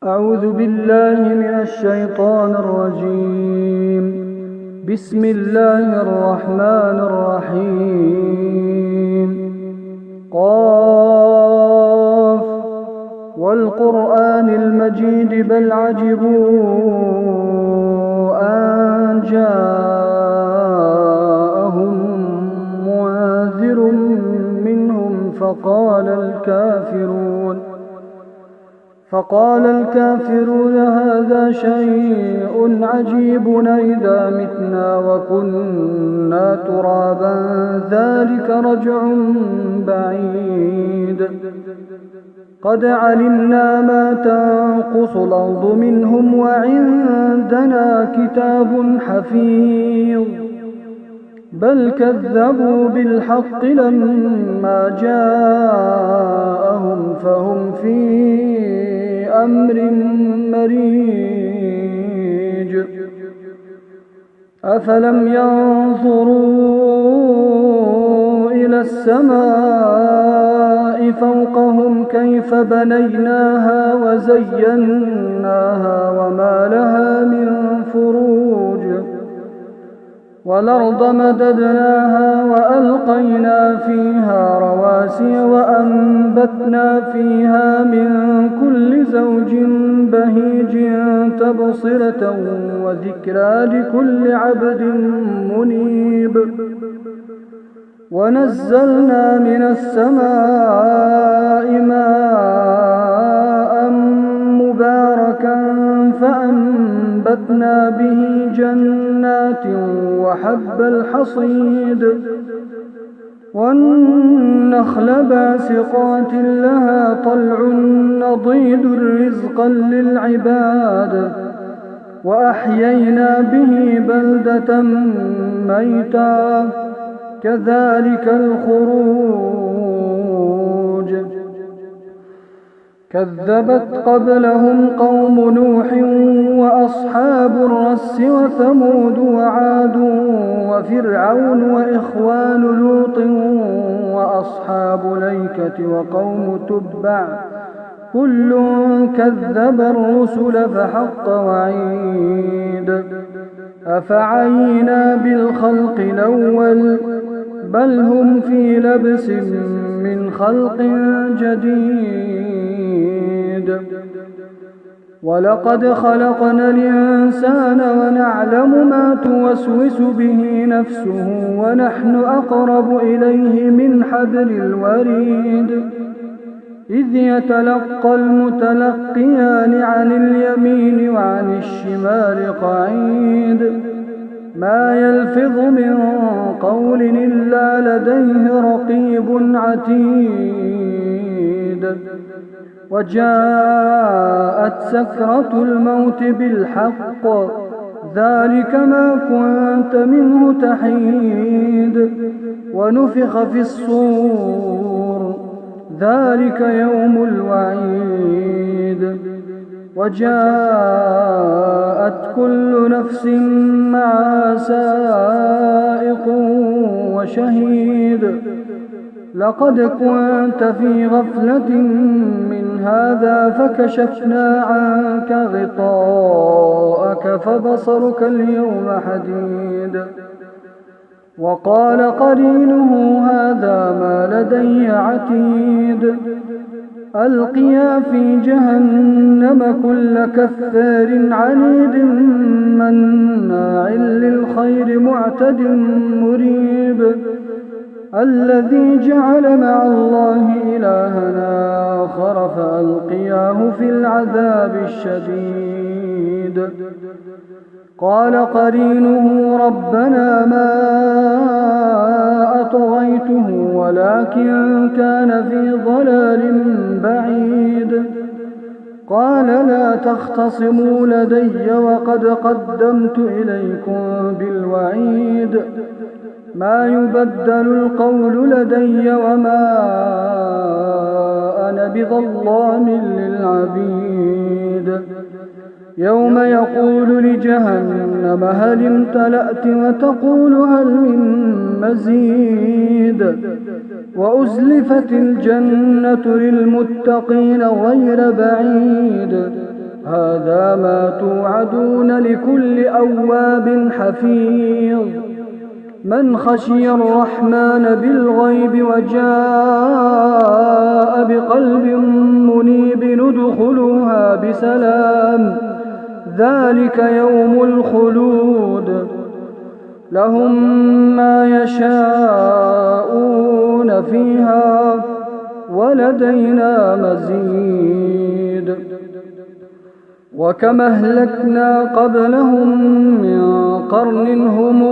أعوذ بالله من الشيطان الرجيم. بسم الله الرحمن الرحيم. قاف والقرآن المجيد بل عجبوا أن جاءهم منذر منهم فقال الكافرون هذا شيء عجيب إذا متنا وكنا ترابا ذلك رجع بعيد. قد علمنا ما تنقص الأرض منهم وعندنا كتاب حفيظ. بل كذبوا بالحق لما جاءهم فهم في أمر مريج. أفلم ينظروا إلى السماء فوقهم كيف بنيناها وزيناها وما لها من فروج. والأرض مددناها وألقينا فيها رواسي وأنبتنا فيها من كل زوج بهيج تبصرة وذكرى لكل عبد منيب. ونزلنا من السماء ماء مباركا فأنبتنا به جنات وحب الحصيد والنخل باسقات لها طلع نضيد رزقا للعباد. وأحيينا به بلدة ميتا كذلك الخروج. كذبت قبلهم قوم نوح وأصحاب الرس وثمود وعاد وفرعون وإخوان لوط وأصحاب الأيكة وقوم تبع كل كذب الرسل فحق وعيد. أفعينا بالخلق الأول بل هم في لبس من خلق جديد. ولقد خلقنا الإنسان ونعلم ما توسوس به نفسه ونحن أقرب إليه من حبل الوريد. إذ يتلقى المتلقيان عن اليمين وعن الشمال قعيد. ما يلفظ من قول إلا لديه رقيب عتيد. وجاءت سكرة الموت بالحق ذلك ما كنت منه تحيد. ونفخ في الصور ذلك يوم الوعيد. وجاءت كل نفس معها سائق وشهيد. لقد كنت في غفلة من هذا فكشفنا عنك غطاءك فبصرك اليوم حديد. وقال قرينه هذا ما لدي عتيد. ألقيا في جهنم كل كفار عنيد مناع للخير معتد مريب. الذي جعل مع الله إلهنا آخر فألقياه في العذاب الشديد. قال قرينه ربنا ما أطغيته ولكن كان في ضلال بعيد. قال لا تختصموا لدي وقد قدمت إليكم بالوعيد. ما يبدل القول لدي وما أنا بظلام للعبيد. يوم يقول لجهنم هل امتلأت وتقول هل من مزيد. وأزلفت الجنة للمتقين غير بعيد هذا ما توعدون لكل أواب حفيظ من خشي الرحمن بالغيب وجاء بقلب منيب ادخلوها بسلام ذلك يوم الخلود لهم ما يشاءون فيها ولدينا مزيد وكم أهلكنا قبلهم من قرن هم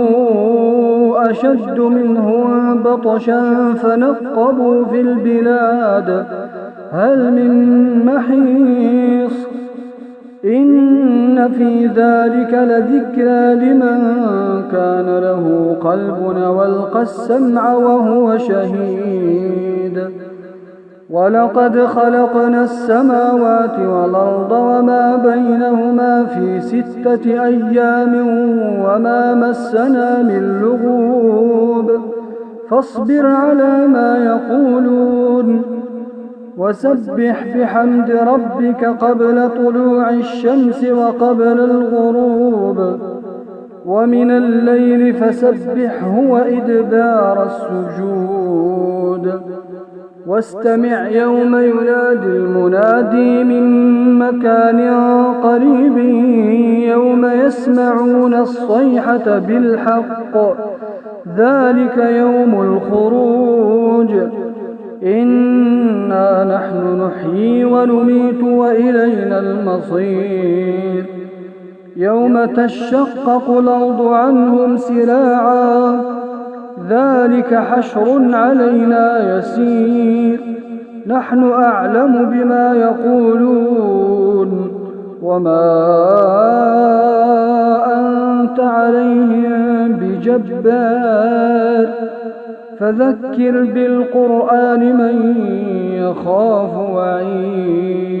أشد منهم بطشا فنقبوا في البلاد هل من محيص إن في ذلك لذكرى لمن كان له قلب والقى السمع وهو شهيد ولقد خلقنا السماوات والأرض وما بينهما في 6 أيام وما مسنا من لغوب فاصبر على ما يقولون وسبح بحمد ربك قبل طلوع الشمس وقبل الغروب ومن الليل فسبحه وإدبار السجود واستمع يوم ينادي المنادي من مكان قريب يوم يسمعون الصيحة بالحق ذلك يوم الخروج إنا نحن نحيي ونميت وإلينا المصير يوم تشقق الأرض عنهم سراعا ذلك حشر علينا يسير نحن أعلم بما يقولون وما أنت عليهم بجبار فذكر بالقرآن من يخاف وعيد